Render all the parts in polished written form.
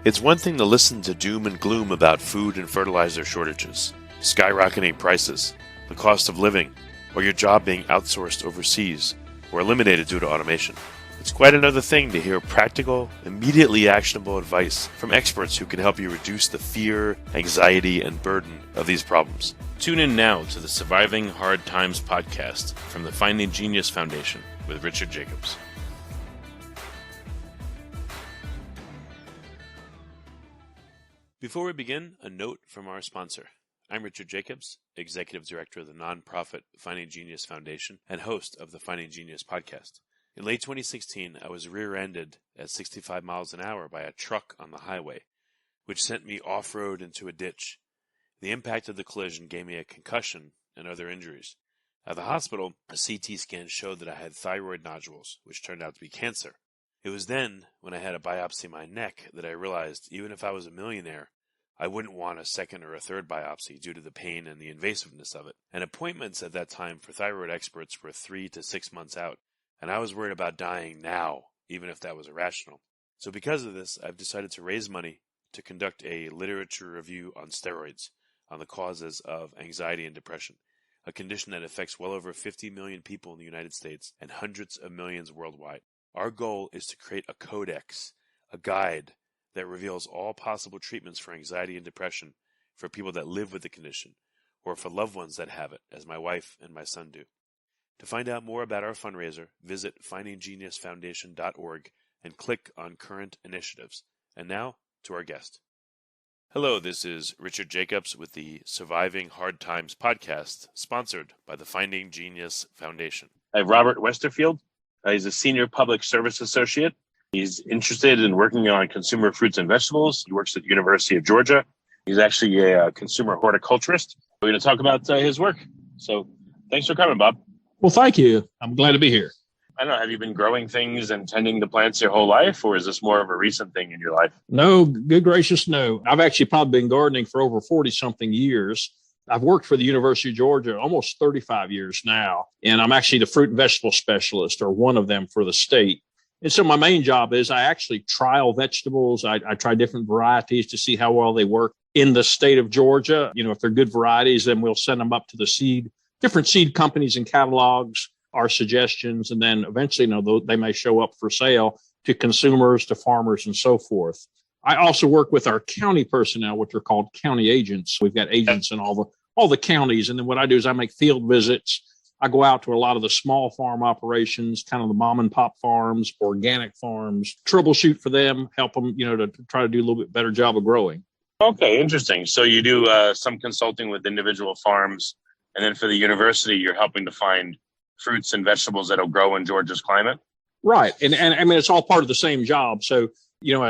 It's one thing to listen to doom and gloom about food and fertilizer shortages, skyrocketing prices, the cost of living, or your job being outsourced overseas or eliminated due to automation. It's quite another thing to hear practical, immediately actionable advice from experts who can help you reduce the fear, anxiety, and burden of these problems. Tune in now to the Surviving Hard Times podcast from the Finding Genius Foundation with Richard Jacobs. Before we begin, a note from our sponsor. I'm Richard Jacobs, Executive Director of the nonprofit Finding Genius Foundation and host of the Finding Genius podcast. In late 2016, I was rear-ended at 65 miles an hour by a truck on the highway, which sent me off-road into a ditch. The impact of the collision gave me a concussion and other injuries. At the hospital, a CT scan showed that I had thyroid nodules, which turned out to be cancer. It was then, when I had a biopsy of my neck, that I realized even if I was a millionaire, I wouldn't want a second or a third biopsy due to the pain and the invasiveness of it. And appointments at that time for thyroid experts were 3 to 6 months out, and I was worried about dying now, even if that was irrational. So because of this, I've decided to raise money to conduct a literature review on steroids, on the causes of anxiety and depression, a condition that affects well over 50 million people in the United States and hundreds of millions worldwide. Our goal is to create a codex, a guide that reveals all possible treatments for anxiety and depression for people that live with the condition, or for loved ones that have it, as my wife and my son do. To find out more about our fundraiser, visit findinggeniusfoundation.org and click on Current Initiatives. And now, to our guest. Hello, this is Richard Jacobs with the Surviving Hard Times podcast, sponsored by the Finding Genius Foundation. I have Robert Westerfield. He's a senior public service associate. He's interested in working on consumer fruits and vegetables. He works at the University of Georgia. He's actually a consumer horticulturist. We're going to talk about his work. So thanks for coming, Bob. Well, thank you. I'm glad to be here. I don't know, have you been growing things and tending the plants your whole life, or is this more of a recent thing in your life? No, good gracious, no. I've actually probably been gardening for over 40-something years. I've worked for the University of Georgia almost 35 years now, and I'm actually the fruit and vegetable specialist, or one of them for the state. And so my main job is I actually trial vegetables. I try different varieties to see how well they work in the state of Georgia. You know, if they're good varieties, then we'll send them up to the different seed companies and catalogs, our suggestions, and then eventually, they may show up for sale to consumers, to farmers, and so forth. I also work with our county personnel, which are called county agents. We've got agents in all the counties. And then what I do is I make field visits. I go out to a lot of the small farm operations, kind of the mom and pop farms, organic farms, troubleshoot for them, help them, to try to do a little bit better job of growing. Okay, interesting. So you do some consulting with individual farms, and then for the university, you're helping to find fruits and vegetables that'll grow in Georgia's climate? Right. And I mean, it's all part of the same job. So,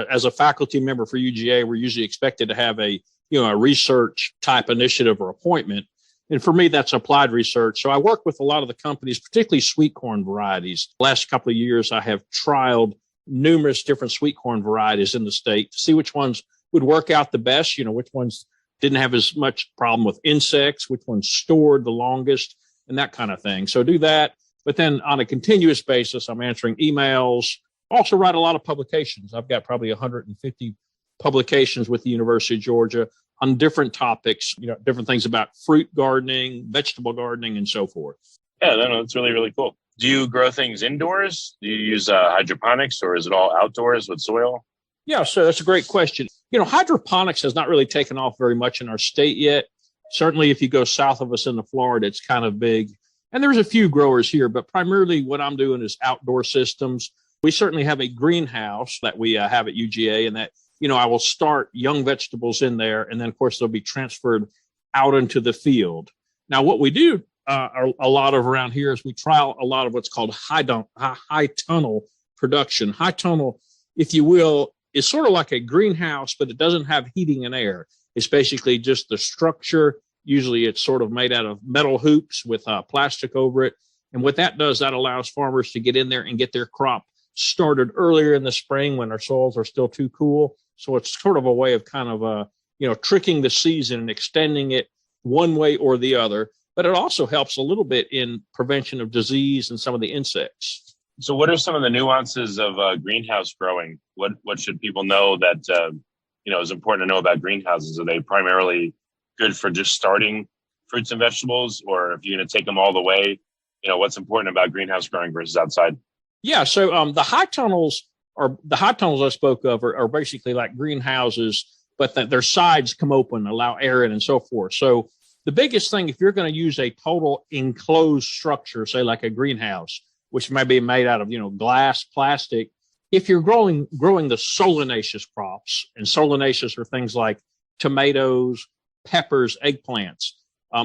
as a faculty member for UGA, we're usually expected to have a research type initiative or appointment. And for me, that's applied research. So I work with a lot of the companies, particularly sweet corn varieties. Last couple of years, I have trialed numerous different sweet corn varieties in the state to see which ones would work out the best, which ones didn't have as much problem with insects, which ones stored the longest, and that kind of thing. So do that. But then on a continuous basis, I'm answering emails. Also write a lot of publications. I've got probably 150 publications with the University of Georgia on different topics, different things about fruit gardening, vegetable gardening, and so forth. Yeah, that's really, really cool. Do you grow things indoors? Do you use hydroponics, or is it all outdoors with soil? Yeah, so that's a great question. Hydroponics has not really taken off very much in our state yet. Certainly, if you go south of us into Florida, it's kind of big. And there's a few growers here, but primarily what I'm doing is outdoor systems. We certainly have a greenhouse that we have at UGA, and that, I will start young vegetables in there, and then, of course, they'll be transferred out into the field. Now, what we do a lot of around here is we trial a lot of what's called high tunnel production. High tunnel, if you will, is sort of like a greenhouse, but it doesn't have heating and air. It's basically just the structure. Usually it's sort of made out of metal hoops with plastic over it. And what that does, that allows farmers to get in there and get their crop started earlier in the spring when our soils are still too cool. So it's sort of a way of kind of, tricking the season and extending it one way or the other. But it also helps a little bit in prevention of disease and some of the insects. So what are some of the nuances of greenhouse growing? What should people know that is important to know about greenhouses? Are they primarily good for just starting fruits and vegetables, or if you're going to take them all the way, what's important about greenhouse growing versus outside? Yeah. So the high tunnels I spoke of are basically like greenhouses, but their sides come open, allow air in and so forth. So the biggest thing, if you're going to use a total enclosed structure, say like a greenhouse, which may be made out of, glass, plastic, if you're growing the Solanaceas crops, and Solanaceas are things like tomatoes, peppers, eggplants,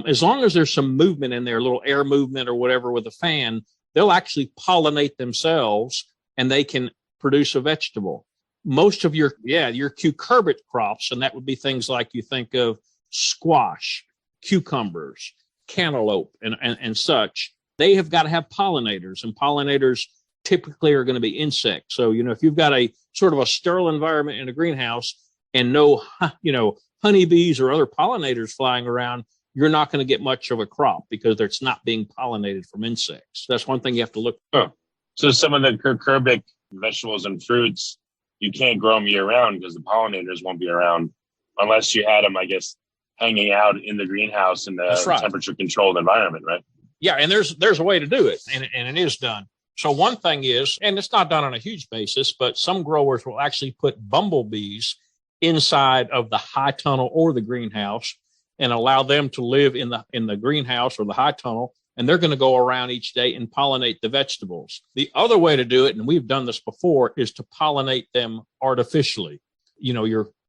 as long as there's some movement in there, a little air movement or whatever with a fan, they'll actually pollinate themselves and they can produce a vegetable. Most of your cucurbit crops, and that would be things like you think of squash, cucumbers, cantaloupe, and such, they have got to have pollinators, and pollinators typically are going to be insects. So, if you've got a sort of a sterile environment in a greenhouse and no, honeybees or other pollinators flying around, you're not going to get much of a crop because it's not being pollinated from insects. That's one thing you have to look for. Oh. So some of the cucurbic vegetables and fruits, you can't grow them year round because the pollinators won't be around unless you had them, I guess, hanging out in the greenhouse in the temperature controlled environment, right? Yeah. And there's a way to do it, and it is done. So one thing is, and it's not done on a huge basis, but some growers will actually put bumblebees inside of the high tunnel or the greenhouse and allow them to live in the greenhouse or the high tunnel, and they're going to go around each day and pollinate the vegetables. The other way to do it, and we've done this before, is to pollinate them artificially.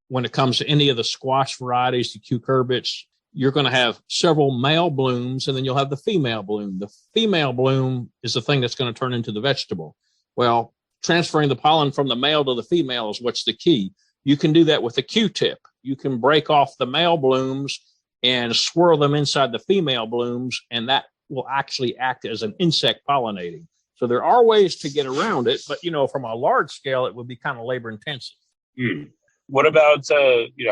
When it comes to any of the squash varieties, the cucurbits, you're going to have several male blooms, and then you'll have the female bloom. The female bloom is the thing that's going to turn into the vegetable. Well, transferring the pollen from the male to the female is what's the key. You can do that with a Q-tip. You can break off the male blooms and swirl them inside the female blooms, and that will actually act as an insect pollinating. So there are ways to get around it, but, from a large scale, it would be kind of labor intensive. What about,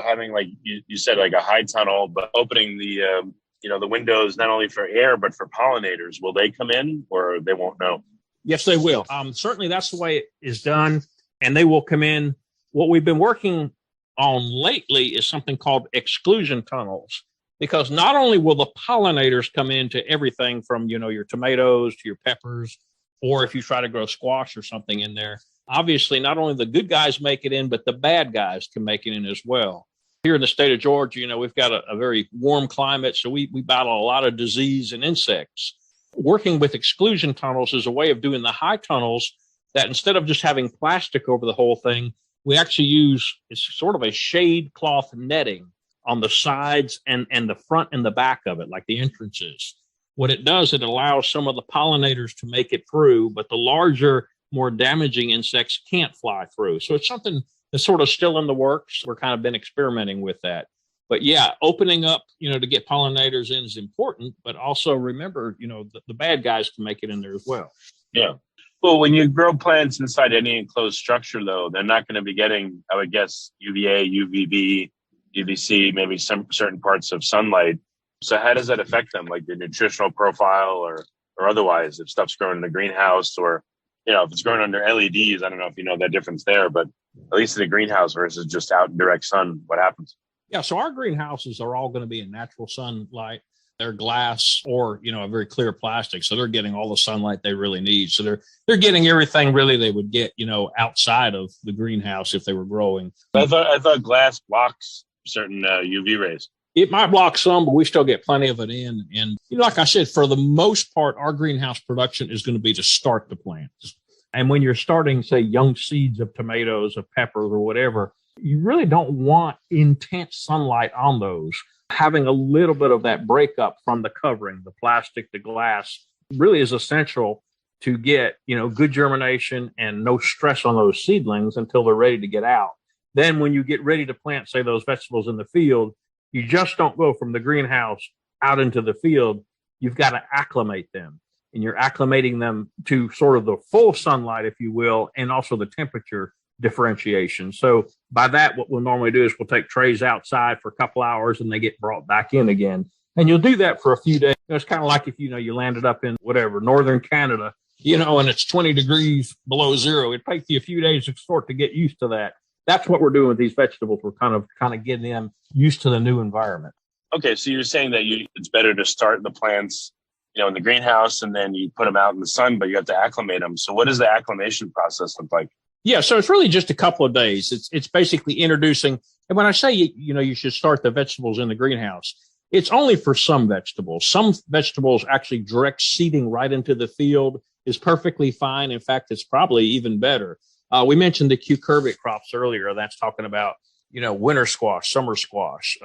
having, like you said, like a high tunnel, but opening the windows not only for air, but for pollinators? Will they come in or they won't know? Yes, they will. Certainly that's the way it is done, and they will come in. What we've been working on lately is something called exclusion tunnels, because not only will the pollinators come into everything from, your tomatoes to your peppers, or if you try to grow squash or something in there, obviously not only the good guys make it in, but the bad guys can make it in as well. Here in the state of Georgia, we've got a very warm climate, so we battle a lot of disease and insects. Working with exclusion tunnels is a way of doing the high tunnels that instead of just having plastic over the whole thing, we actually use, it's sort of a shade cloth netting on the sides and the front and the back of it, like the entrances. What it does, it allows some of the pollinators to make it through, but the larger, more damaging insects can't fly through. So it's something that's sort of still in the works. We're kind of been experimenting with that. But yeah, opening up, to get pollinators in is important, but also remember, the bad guys can make it in there as well. Yeah. Well, when you grow plants inside any enclosed structure, though, they're not going to be getting, I would guess, UVA, UVB, UVC, maybe some certain parts of sunlight. So how does that affect them, like the nutritional profile or otherwise, if stuff's grown in the greenhouse or, if it's grown under LEDs? I don't know if you know that difference there, but at least in a greenhouse versus just out in direct sun, what happens? Yeah, so our greenhouses are all going to be in natural sunlight. They're glass or, a very clear plastic. So they're getting all the sunlight they really need. So they're getting everything really they would get, outside of the greenhouse if they were growing. I thought glass blocks certain UV rays. It might block some, but we still get plenty of it in. And like I said, for the most part, our greenhouse production is going to be to start the plants. And when you're starting, say, young seeds of tomatoes, of peppers, or whatever, you really don't want intense sunlight on those. Having a little bit of that breakup from the covering, the plastic, the glass, really is essential to get, good germination and no stress on those seedlings until they're ready to get out. Then when you get ready to plant, say, those vegetables in the field, you just don't go from the greenhouse out into the field. You've got to acclimate them. And you're acclimating them to sort of the full sunlight, if you will, and also the temperature differentiation. So by that, what we'll normally do is we'll take trays outside for a couple hours and they get brought back in again. And you'll do that for a few days. It's kind of like if, you landed up in northern Canada, and it's 20 degrees below zero. It takes you a few days to get used to that. that's what we're doing with these vegetables. We're kind of getting them used to the new environment. Okay, so you're saying that it's better to start the plants, in the greenhouse, and then you put them out in the sun, but you have to acclimate them. So what does the acclimation process look like? Yeah, so it's really just a couple of days. It's basically introducing, and when I say you should start the vegetables in the greenhouse, it's only for some vegetables. Some vegetables actually direct seeding right into the field is perfectly fine. In fact, it's probably even better. We mentioned the cucurbit crops earlier. That's talking about winter squash, summer squash,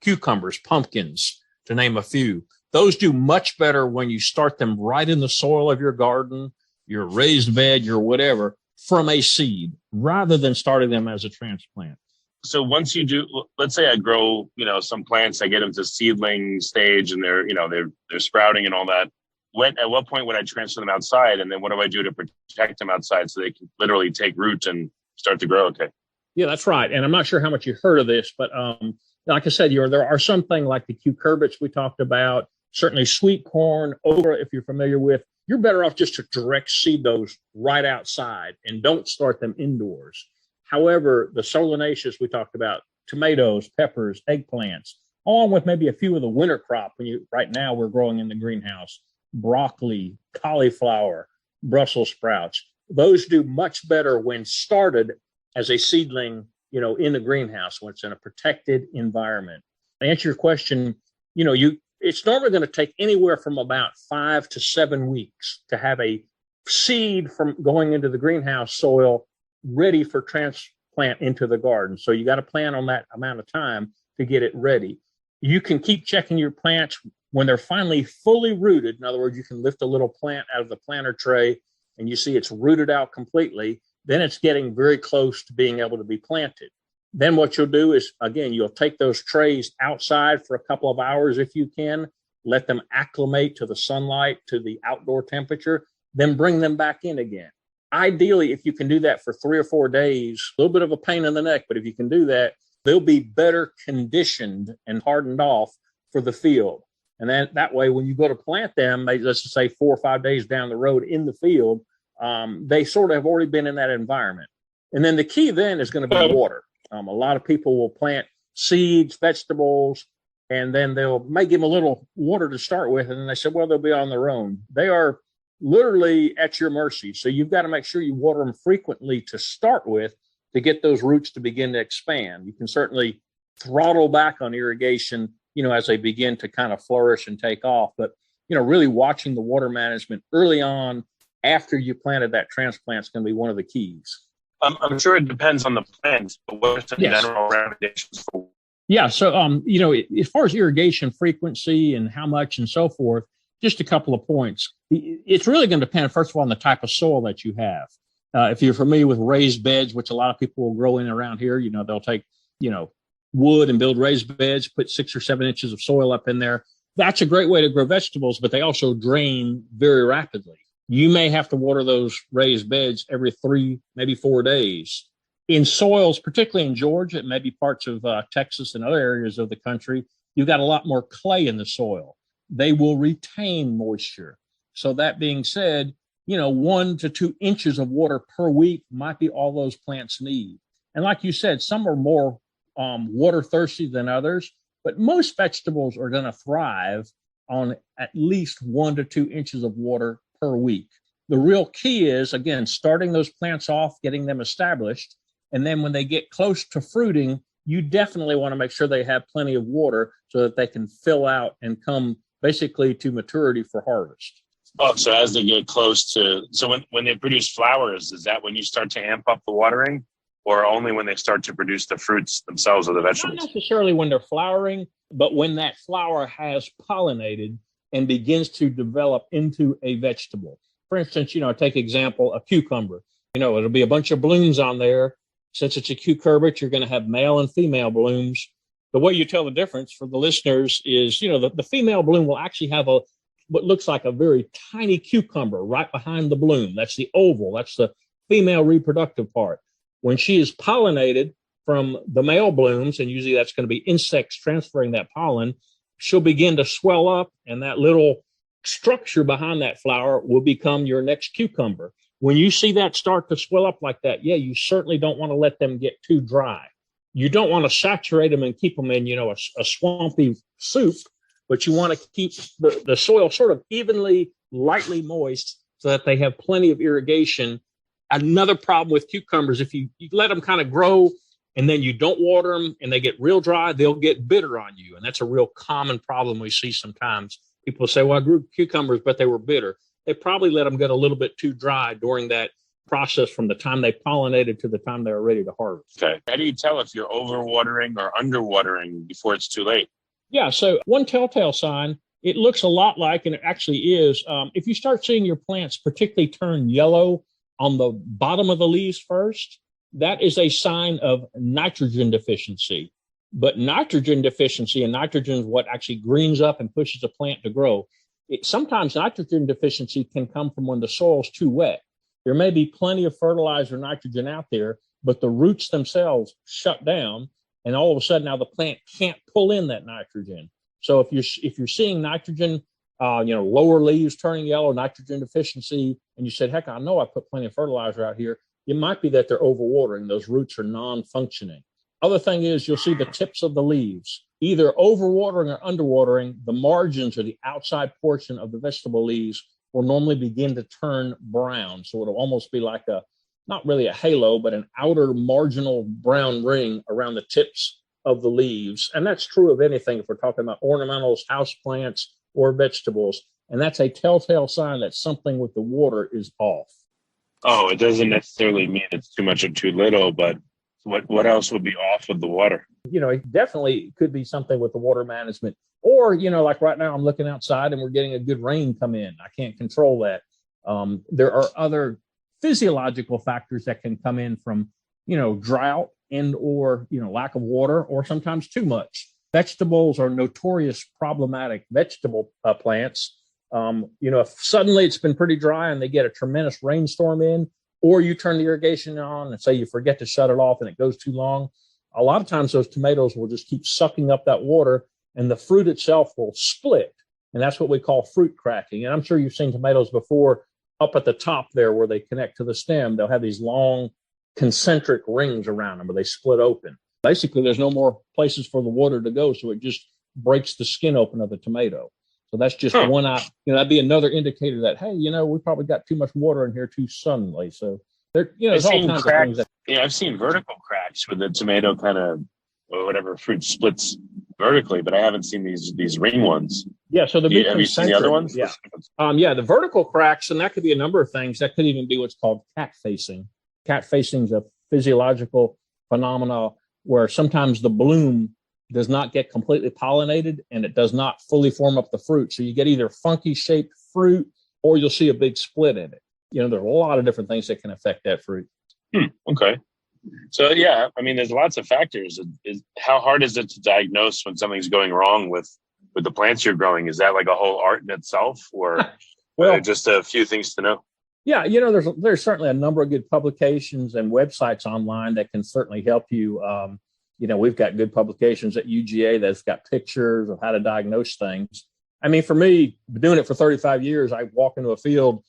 cucumbers, pumpkins, to name a few. Those do much better when you start them right in the soil of your garden, your raised bed, your whatever, from a seed, rather than starting them as a transplant. So once you do, let's say I grow, some plants, I get them to seedling stage, and they're sprouting and all that. At what point would I transfer them outside? And then what do I do to protect them outside so they can literally take root and start to grow? Okay. Yeah, that's right. And I'm not sure how much you heard of this, but like I said, there are something like the cucurbits we talked about, certainly sweet corn, okra, if you're familiar with. You're better off just to direct seed those right outside and don't start them indoors. However, the Solanaceas we talked about, tomatoes, peppers, eggplants, along with maybe a few of the winter crop. Right now we're growing in the greenhouse, broccoli, cauliflower, Brussels sprouts. Those do much better when started as a seedling, in the greenhouse, when it's in a protected environment. To answer your question, it's normally going to take anywhere from about 5 to 7 weeks to have a seed from going into the greenhouse soil ready for transplant into the garden. So you got to plan on that amount of time to get it ready. You can keep checking your plants when they're finally fully rooted. In other words, you can lift a little plant out of the planter tray and you see it's rooted out completely. Then it's getting very close to being able to be planted. Then what you'll do is, again, you'll take those trays outside for a couple of hours if you can, let them acclimate to the sunlight, to the outdoor temperature, then bring them back in again. Ideally, if you can do that for 3 or 4 days, a little bit of a pain in the neck, but if you can do that, they'll be better conditioned and hardened off for the field. And then that way, when you go to plant them, let's just say 4 or 5 days down the road in the field, they sort of have already been in that environment. And then the key then is going to be water. A lot of people will plant seeds, vegetables, and then may give them a little water to start with. And then they said, well, they'll be on their own. They are literally at your mercy. So you've got to make sure you water them frequently to start with to get those roots to begin to expand. You can certainly throttle back on irrigation, as they begin to kind of flourish and take off. But, really watching the water management early on after you planted that transplant is going to be one of the keys. I'm sure it depends on the plant, but what are some general recommendations for? Yeah. So, as far as irrigation frequency and how much and so forth, just a couple of points. It's really going to depend, first of all, on the type of soil that you have. If you're familiar with raised beds, which a lot of people will grow in around here, they'll take, wood and build raised beds, put 6 or 7 inches of soil up in there. That's a great way to grow vegetables, but they also drain very rapidly. You may have to water those raised beds every 3, maybe 4 days. In soils, particularly in Georgia, maybe parts of Texas and other areas of the country, you've got a lot more clay in the soil. They will retain moisture. So that being said, 1 to 2 inches of water per week might be all those plants need. And like you said, some are more water thirsty than others, but most vegetables are going to thrive on at least 1 to 2 inches of water per week. The real key is, again, starting those plants off, getting them established. And then when they get close to fruiting, you definitely want to make sure they have plenty of water so that they can fill out and come basically to maturity for harvest. Oh, so as they get close to, so when they produce flowers, is that when you start to amp up the watering, or only when they start to produce the fruits themselves or the vegetables? Not necessarily when they're flowering, but when that flower has pollinated and begins to develop into a vegetable. For instance, take example, a cucumber. It'll be a bunch of blooms on there. Since it's a cucurbit, you're going to have male and female blooms. The way you tell the difference for the listeners is, the female bloom will actually have what looks like a very tiny cucumber right behind the bloom. That's the oval. That's the female reproductive part. When she is pollinated from the male blooms, and usually that's going to be insects transferring that pollen, she'll begin to swell up, and that little structure behind that flower will become your next cucumber. When you see that start to swell up like that, yeah, you certainly don't want to let them get too dry. You don't want to saturate them and keep them in, a swampy soup, but you want to keep the soil sort of evenly, lightly moist so that they have plenty of irrigation. Another problem with cucumbers, if you let them kind of grow and then you don't water them and they get real dry, they'll get bitter on you. And that's a real common problem we see sometimes. People say, well, I grew cucumbers, but they were bitter. They probably let them get a little bit too dry during that process from the time they pollinated to the time they were ready to harvest. Okay. How do you tell if you're overwatering or underwatering before it's too late? Yeah, so one telltale sign, it looks a lot like, and it actually is, if you start seeing your plants particularly turn yellow on the bottom of the leaves first, that is a sign of nitrogen deficiency. But nitrogen deficiency, and nitrogen is what actually greens up and pushes a plant to grow. Sometimes nitrogen deficiency can come from when the soil's too wet. There may be plenty of fertilizer nitrogen out there, but the roots themselves shut down, and all of a sudden now the plant can't pull in that nitrogen. So if you're seeing nitrogen, lower leaves turning yellow, nitrogen deficiency, and you said, heck, I know I put plenty of fertilizer out here, it might be that they're overwatering. Those roots are non-functioning. Other thing is you'll see the tips of the leaves, either overwatering or underwatering. The margins or the outside portion of the vegetable leaves will normally begin to turn brown. So it'll almost be like not really a halo, but an outer marginal brown ring around the tips of the leaves. And that's true of anything if we're talking about ornamentals, houseplants, or vegetables. And that's a telltale sign that something with the water is off. Oh, it doesn't necessarily mean it's too much or too little, but what else would be off with the water? It definitely could be something with the water management. Or, like right now I'm looking outside and we're getting a good rain come in. I can't control that. There are other physiological factors that can come in from, drought and or, lack of water, or sometimes too much. Vegetables are notorious problematic vegetable plants. If suddenly it's been pretty dry and they get a tremendous rainstorm in, or you turn the irrigation on and say you forget to shut it off and it goes too long, a lot of times those tomatoes will just keep sucking up that water and the fruit itself will split. And that's what we call fruit cracking. And I'm sure you've seen tomatoes before up at the top there where they connect to the stem. They'll have these long concentric rings around them where they split open. Basically, there's no more places for the water to go, so it just breaks the skin open of the tomato. So that's just one out. That'd be another indicator that, hey, we probably got too much water in here too suddenly. So there's all kinds of things. I've seen vertical cracks where the tomato kind of, or whatever fruit splits vertically, but I haven't seen these ring ones. Yeah, so have you seen the other ones? Yeah, the vertical cracks, and that could be a number of things. That could even be what's called cat facing. Cat facing is a physiological phenomena where sometimes the bloom does not get completely pollinated and it does not fully form up the fruit. So you get either funky shaped fruit or you'll see a big split in it. There are a lot of different things that can affect that fruit. Okay. So, yeah, there's lots of factors. How hard is it to diagnose when something's going wrong with the plants you're growing? Is that like a whole art in itself, or just a few things to know? Yeah, there's certainly a number of good publications and websites online that can certainly help you. We've got good publications at UGA that's got pictures of how to diagnose things. For me, doing it for 35 years, I walk into a field.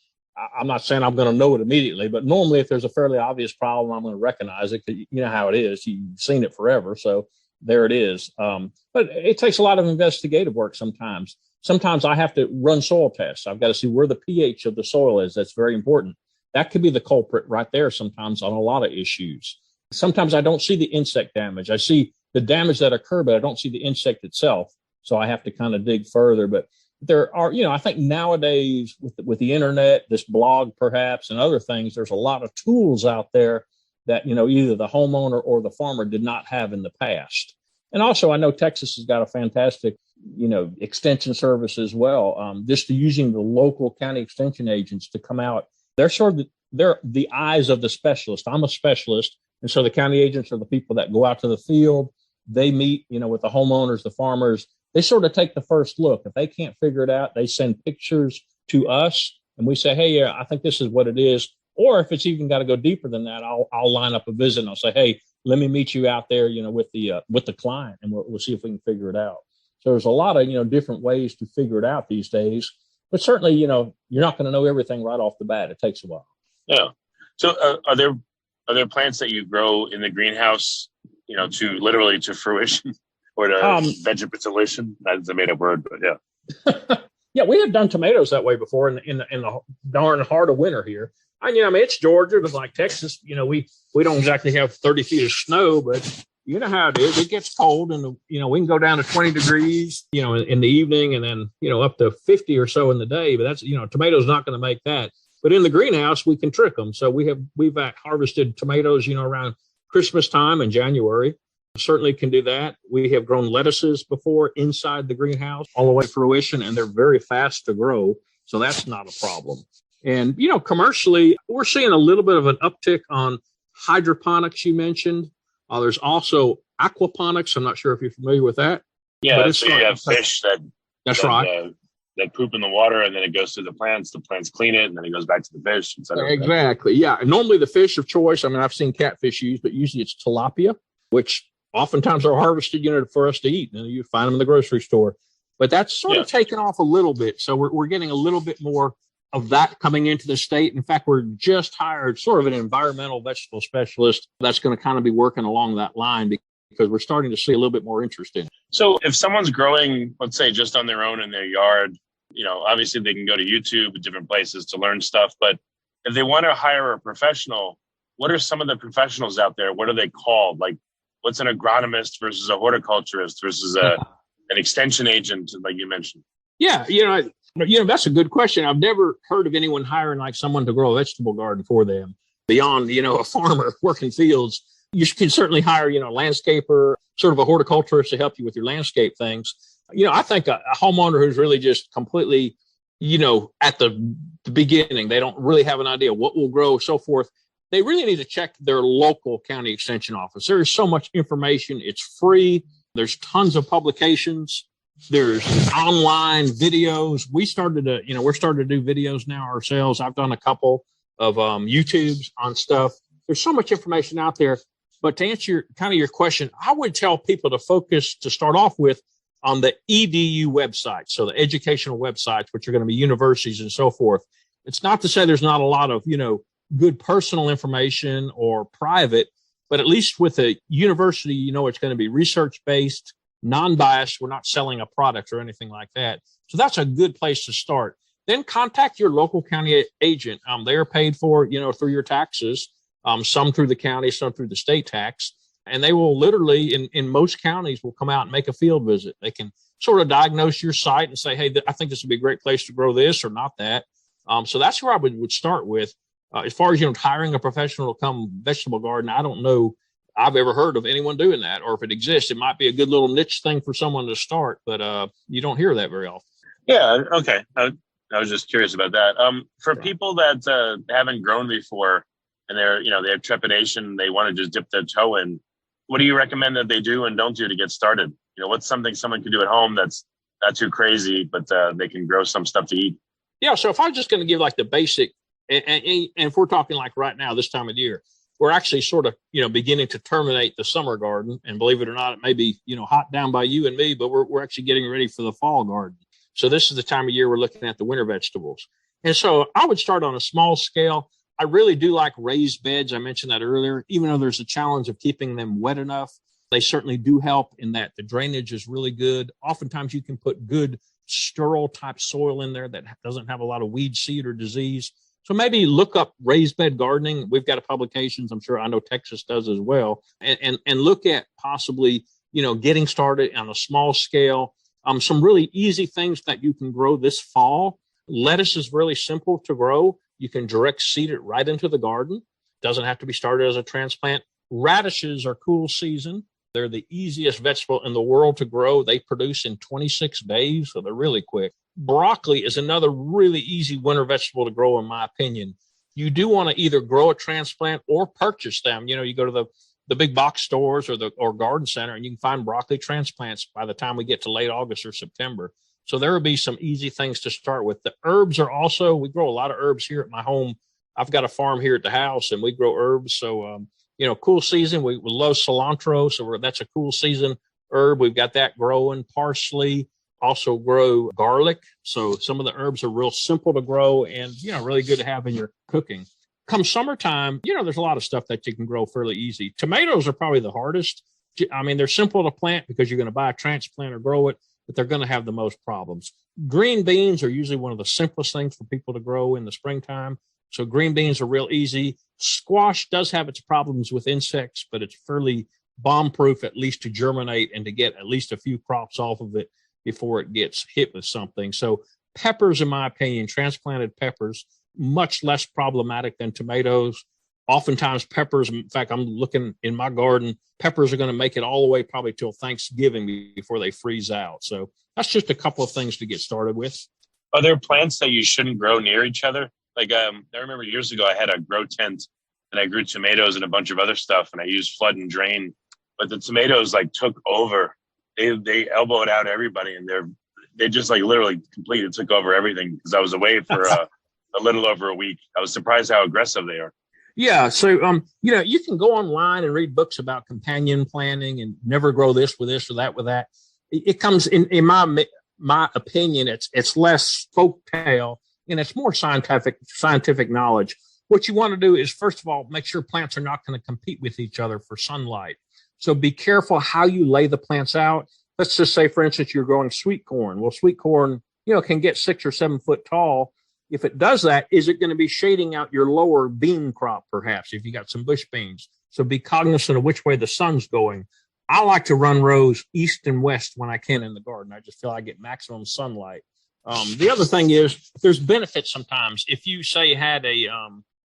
I'm not saying I'm going to know it immediately, but normally if there's a fairly obvious problem, I'm going to recognize it because you know how it is. You've seen it forever. So there it is. But it takes a lot of investigative work sometimes. Sometimes I have to run soil tests. I've got to see where the pH of the soil is. That's very important. That could be the culprit right there sometimes on a lot of issues. Sometimes I don't see the insect damage. I see the damage that occurred, but I don't see the insect itself. So I have to kind of dig further. But there are, I think nowadays with the internet, this blog perhaps, and other things, there's a lot of tools out there that, either the homeowner or the farmer did not have in the past. And also I know Texas has got a fantastic, extension service as well. Just using the local county extension agents to come out. They're the eyes of the specialist. I'm a specialist. And so the county agents are the people that go out to the field. They meet, with the homeowners, the farmers. They sort of take the first look. If they can't figure it out, they send pictures to us and we say, hey, yeah, I think this is what it is. Or if it's even got to go deeper than that, I'll line up a visit and I'll say, hey, let me meet you out there, with the client, and we'll see if we can figure it out. So there's a lot of, different ways to figure it out these days. But certainly, you're not going to know everything right off the bat. It takes a while. Yeah. So are there plants that you grow in the greenhouse, to literally to fruition or to vegetabilization? That's a made up word, but yeah. Yeah, we have done tomatoes that way before in the darn heart of winter here. I mean, it's Georgia, but like Texas, we don't exactly have 30 feet of snow, but you know how it is. It gets cold, and we can go down to 20 degrees, in the evening, and then up to 50 or so in the day. But that's tomatoes not going to make that. But in the greenhouse, we can trick them. So we've harvested tomatoes, around Christmas time in January. Certainly can do that. We have grown lettuces before inside the greenhouse all the way to fruition, and they're very fast to grow. So that's not a problem. And, commercially, we're seeing a little bit of an uptick on hydroponics you mentioned. There's also aquaponics. I'm not sure if you're familiar with that. Yeah, but so you have fish that's right. That poop in the water, and then it goes to the plants clean it, and then it goes back to the fish. Exactly. Yeah. And normally the fish of choice, I've seen catfish used, but usually it's tilapia, which oftentimes are harvested, for us to eat. And you find them in the grocery store. But that's sort of taken off a little bit. So we're getting a little bit more of that coming into the state. In fact, we're just hired sort of an environmental vegetable specialist that's going to kind of be working along that line because we're starting to see a little bit more interest in it. So if someone's growing, let's say, just on their own in their yard, obviously they can go to YouTube and different places to learn stuff. But if they want to hire a professional, what are some of the professionals out there? What are they called? Like, what's an agronomist versus a horticulturist versus an extension agent, like you mentioned? Yeah, that's a good question. I've never heard of anyone hiring like someone to grow a vegetable garden for them beyond, a farmer working fields. You can certainly hire, a landscaper, sort of a horticulturist to help you with your landscape things. I think a homeowner who's really just completely, at the beginning, they don't really have an idea what will grow, so forth. They really need to check their local county extension office. There is so much information. It's free. There's tons of publications. There's online videos. We're starting to do videos now ourselves. I've done a couple of YouTubes on stuff. There's so much information out there. But to answer your question, I would tell people to focus to start off with on the EDU website. So the educational websites, which are going to be universities and so forth. It's not to say there's not a lot of, good personal information or private, but at least with a university, it's going to be research-based, non-biased. We're not selling a product or anything like that. So that's a good place to start. Then contact your local county agent. They are paid for, through your taxes, some through the county, some through the state tax. And they will literally, in most counties, will come out and make a field visit. They can sort of diagnose your site and say, hey, I think this would be a great place to grow this or not that. So that's where I would start with. As far as, hiring a professional to come vegetable garden, I don't know I've ever heard of anyone doing that, or if it exists, it might be a good little niche thing for someone to start, but you don't hear that very often. Yeah. Okay. I was just curious about that. For people that haven't grown before and they have trepidation, they want to just dip their toe in, what do you recommend that they do and don't do to get started? What's something someone can do at home that's not too crazy, but they can grow some stuff to eat? Yeah. So if I'm just going to give like the basic, and if we're talking like right now, this time of year, we're actually sort of, beginning to terminate the summer garden. And believe it or not, it may be, hot down by you and me, but we're actually getting ready for the fall garden. So this is the time of year we're looking at the winter vegetables. And so I would start on a small scale. I really do like raised beds. I mentioned that earlier, even though there's a challenge of keeping them wet enough. They certainly do help in that the drainage is really good. Oftentimes you can put good sterile type soil in there that doesn't have a lot of weed, seed, or disease. So maybe look up raised bed gardening. We've got publications. I'm sure I know Texas does as well. And look at possibly, getting started on a small scale. Some really easy things that you can grow this fall. Lettuce is really simple to grow. You can direct seed it right into the garden. Doesn't have to be started as a transplant. Radishes are cool season. They're the easiest vegetable in the world to grow. They produce in 26 days, so they're really quick. Broccoli is another really easy winter vegetable to grow, in my opinion. You do want to either grow a transplant or purchase them. You go to the big box stores or garden center, and you can find broccoli transplants by the time we get to late August or September. So there will be some easy things to start with. The herbs are also, we grow a lot of herbs here at my home. I've got a farm here at the house, and we grow herbs. So, cool season. We love cilantro, so that's a cool season herb. We've got that growing. Parsley, also grow garlic. So some of the herbs are real simple to grow and, really good to have in your cooking. come summertime, there's a lot of stuff that you can grow fairly easy. Tomatoes are probably the hardest. I mean, they're simple to plant because you're going to buy a transplant or grow it, but they're going to have the most problems. Green beans are usually one of the simplest things for people to grow in the springtime. So green beans are real easy. Squash does have its problems with insects, but it's fairly bomb-proof, at least to germinate and to get at least a few crops off of it before it gets hit with something. So peppers, in my opinion, transplanted peppers, much less problematic than tomatoes. Oftentimes peppers, in fact, I'm looking in my garden, peppers are going to make it all the way probably till Thanksgiving before they freeze out. So that's just a couple of things to get started with. Are there plants that you shouldn't grow near each other? Like, I remember years ago, I had a grow tent and I grew tomatoes and a bunch of other stuff, and I used flood and drain, but the tomatoes took over. They elbowed out everybody, and they just literally completely took over everything because I was away for a little over a week. I was surprised how aggressive they are. Yeah. So, you can go online and read books about companion planting and never grow this with this or that with that. It comes in my opinion, it's less folktale and it's more scientific knowledge. What you want to do is, first of all, make sure plants are not going to compete with each other for sunlight. So be careful how you lay the plants out. Let's just say, for instance, you're growing sweet corn. Well, sweet corn, can get 6 or 7 foot tall. If it does that, is it going to be shading out your lower bean crop, perhaps, if you got some bush beans? So be cognizant of which way the sun's going. I like to run rows east and west when I can in the garden. I just feel I get maximum sunlight. The other thing is there's benefits sometimes. If you say had a,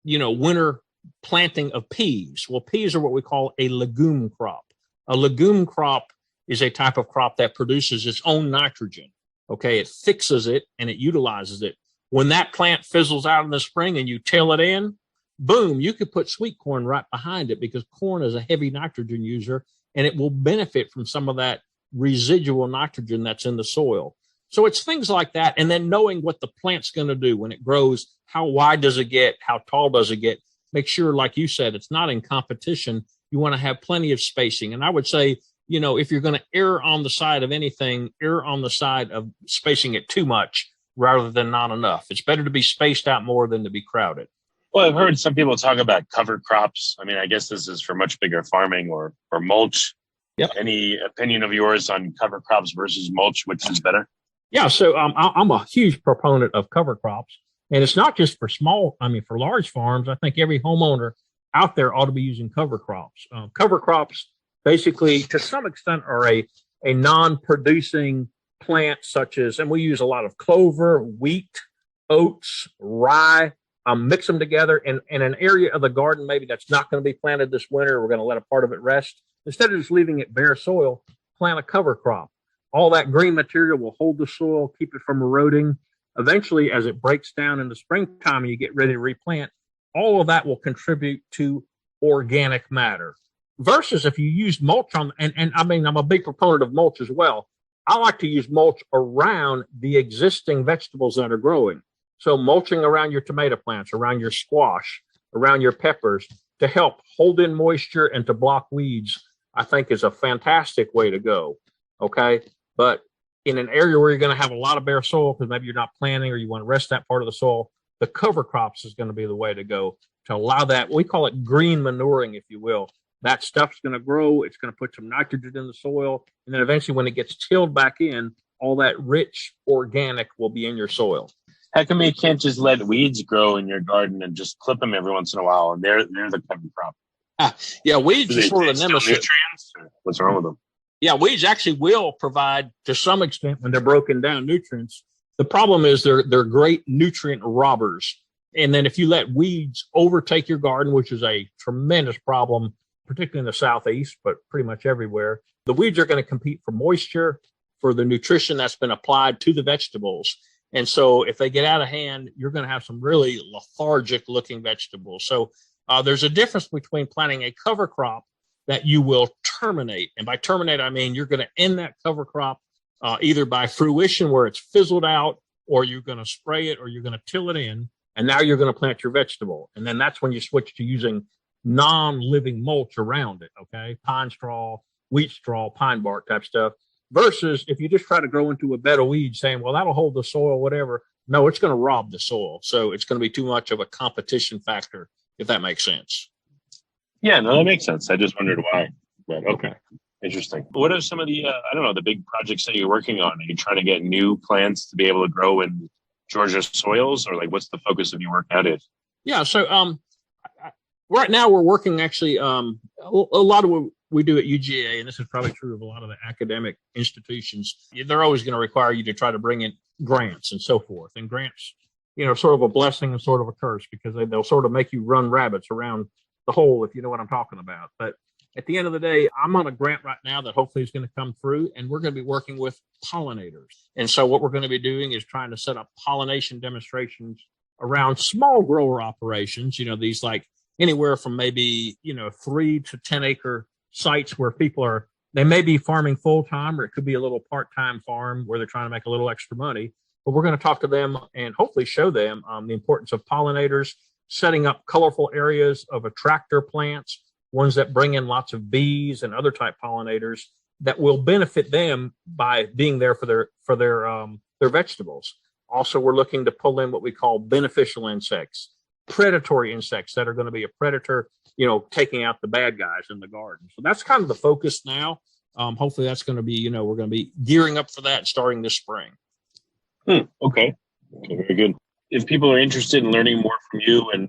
winter planting of peas, well, peas are what we call a legume crop. A legume crop is a type of crop that produces its own nitrogen. Okay, it fixes it and it utilizes it. When that plant fizzles out in the spring and you till it in, boom, you could put sweet corn right behind it because corn is a heavy nitrogen user and it will benefit from some of that residual nitrogen that's in the soil. So it's things like that. And then knowing what the plant's going to do when it grows, how wide does it get? How tall does it get? Make sure, like you said, it's not in competition. You want to have plenty of spacing. And I would say, if you're going to err on the side of anything, err on the side of spacing it too much rather than not enough. It's better to be spaced out more than to be crowded. Well, I've heard some people talk about cover crops. I mean, I guess this is for much bigger farming or mulch. Yep. Any opinion of yours on cover crops versus mulch, which is better? Yeah, so I'm a huge proponent of cover crops. And it's not just for for large farms. I think every homeowner out there ought to be using cover crops. Cover crops, basically, to some extent, are a non-producing plant such as, and we use a lot of clover, wheat, oats, rye, mix them together in an area of the garden maybe that's not going to be planted this winter. We're going to let a part of it rest. Instead of just leaving it bare soil, plant a cover crop. All that green material will hold the soil, keep it from eroding. Eventually, as it breaks down in the springtime and you get ready to replant, all of that will contribute to organic matter. Versus if you use mulch on, and I mean, I'm a big proponent of mulch as well. I like to use mulch around the existing vegetables that are growing. So mulching around your tomato plants, around your squash, around your peppers to help hold in moisture and to block weeds, I think is a fantastic way to go. Okay. But in an area where you're going to have a lot of bare soil because maybe you're not planting or you want to rest that part of the soil, the cover crops is going to be the way to go to allow that. We call it green manuring, if you will. That stuff's going to grow. It's going to put some nitrogen in the soil. And then eventually when it gets tilled back in, all that rich organic will be in your soil. How come you can't just let weeds grow in your garden and just clip them every once in a while? And they're the cover crop. Yeah, weeds are sort of the nemesis. Nutrients? What's wrong with them? Yeah, weeds actually will provide, to some extent, when they're broken down, nutrients. The problem is they're great nutrient robbers. And then if you let weeds overtake your garden, which is a tremendous problem, particularly in the Southeast, but pretty much everywhere, the weeds are going to compete for moisture, for the nutrition that's been applied to the vegetables. And so if they get out of hand, you're going to have some really lethargic looking vegetables. So there's a difference between planting a cover crop that you will terminate. And by terminate, I mean you're going to end that cover crop either by fruition where it's fizzled out, or you're going to spray it, or you're going to till it in, and now you're going to plant your vegetable. And then that's when you switch to using non-living mulch around it, okay? Pine straw, wheat straw, pine bark type stuff. Versus if you just try to grow into a bed of weeds saying, well, that'll hold the soil, whatever. No, it's going to rob the soil. So it's going to be too much of a competition factor if that makes sense. Yeah, no, that makes sense. I just wondered why. But okay. Interesting. What are some of the, the big projects that you're working on? Are you trying to get new plants to be able to grow in Georgia soils, or like what's the focus of your work nowadays? Yeah. So right now we're working actually a lot of what we do at UGA, and this is probably true of a lot of the academic institutions. They're always going to require you to try to bring in grants and so forth. And grants, sort of a blessing and sort of a curse, because they'll sort of make you run rabbits around the hole, if you know what I'm talking about. But at the end of the day, I'm on a grant right now that hopefully is going to come through, and we're going to be working with pollinators. And so what we're going to be doing is trying to set up pollination demonstrations around small grower operations, these like anywhere from maybe, 3 to 10 acre sites where people they may be farming full time, or it could be a little part-time farm where they're trying to make a little extra money. But we're going to talk to them and hopefully show them the importance of pollinators, setting up colorful areas of attractor plants, ones that bring in lots of bees and other type pollinators that will benefit them by being there for their vegetables. Also, we're looking to pull in what we call beneficial insects, predatory insects that are going to be a predator, taking out the bad guys in the garden. So that's kind of the focus now. Hopefully that's going to be, we're going to be gearing up for that starting this spring. Okay, very good. If people are interested in learning more from you and,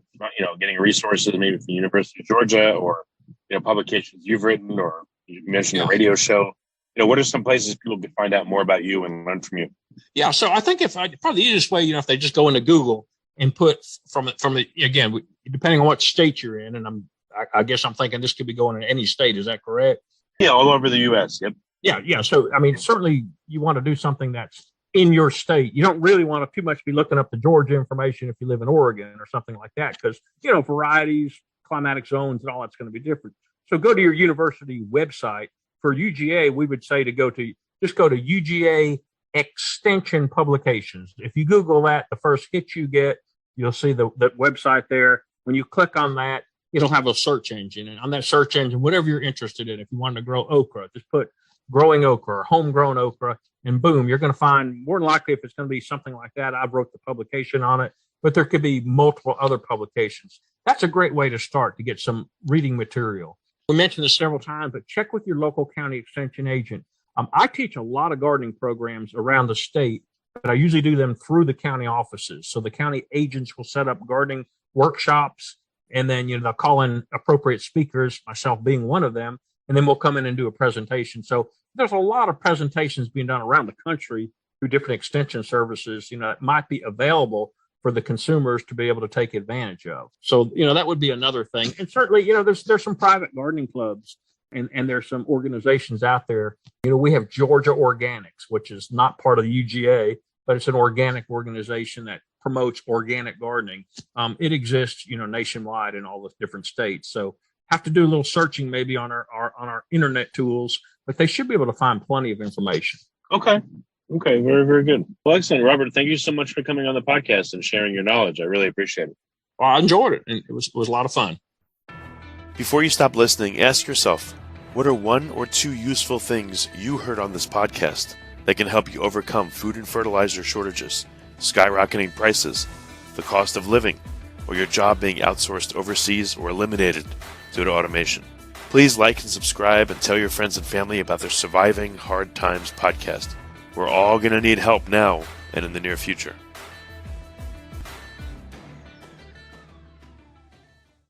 getting resources maybe from the University of Georgia or, publications you've written, or you mentioned the radio show, what are some places people can find out more about you and learn from you? Yeah. So I think probably the easiest way, if they just go into Google and put again, depending on what state you're in, and I guess I'm thinking this could be going in any state. Is that correct? Yeah. All over the U.S. Yep. Yeah. So, certainly you want to do something that's in your state. You don't really want to too much be looking up the Georgia information if you live in Oregon or something like that, because, varieties, climatic zones, and all that's going to be different. So go to your university website. For UGA, we would say to go to UGA Extension Publications. If you Google that, the first hit you get, you'll see the website there. When you click on that, it'll have a search engine. And on that search engine, whatever you're interested in, if you want to grow okra, just put growing okra or homegrown okra, and boom, you're going to find, more than likely, if it's going to be something like that, I wrote the publication on it, but there could be multiple other publications. That's a great way to start to get some reading material. We mentioned this several times, but check with your local county extension agent. I teach a lot of gardening programs around the state, but I usually do them through the county offices. So the county agents will set up gardening workshops, and then they'll call in appropriate speakers, myself being one of them, and then we'll come in and do a presentation. So there's a lot of presentations being done around the country through different extension services, that might be available for the consumers to be able to take advantage of. So, that would be another thing. And certainly, there's some private gardening clubs and there's some organizations out there. We have Georgia Organics, which is not part of the UGA, but it's an organic organization that promotes organic gardening. It exists, nationwide in all the different states. So have to do a little searching maybe on our internet tools, but they should be able to find plenty of information. Okay, very, very good. Well, excellent. Robert, thank you so much for coming on the podcast and sharing your knowledge. I really appreciate it. Well, I enjoyed it, and it was a lot of fun. Before you stop listening, ask yourself, what are 1 or 2 useful things you heard on this podcast that can help you overcome food and fertilizer shortages, skyrocketing prices, the cost of living, or your job being outsourced overseas or eliminated due to automation? Please like and subscribe and tell your friends and family about their Surviving Hard Times podcast. We're all going to need help now and in the near future.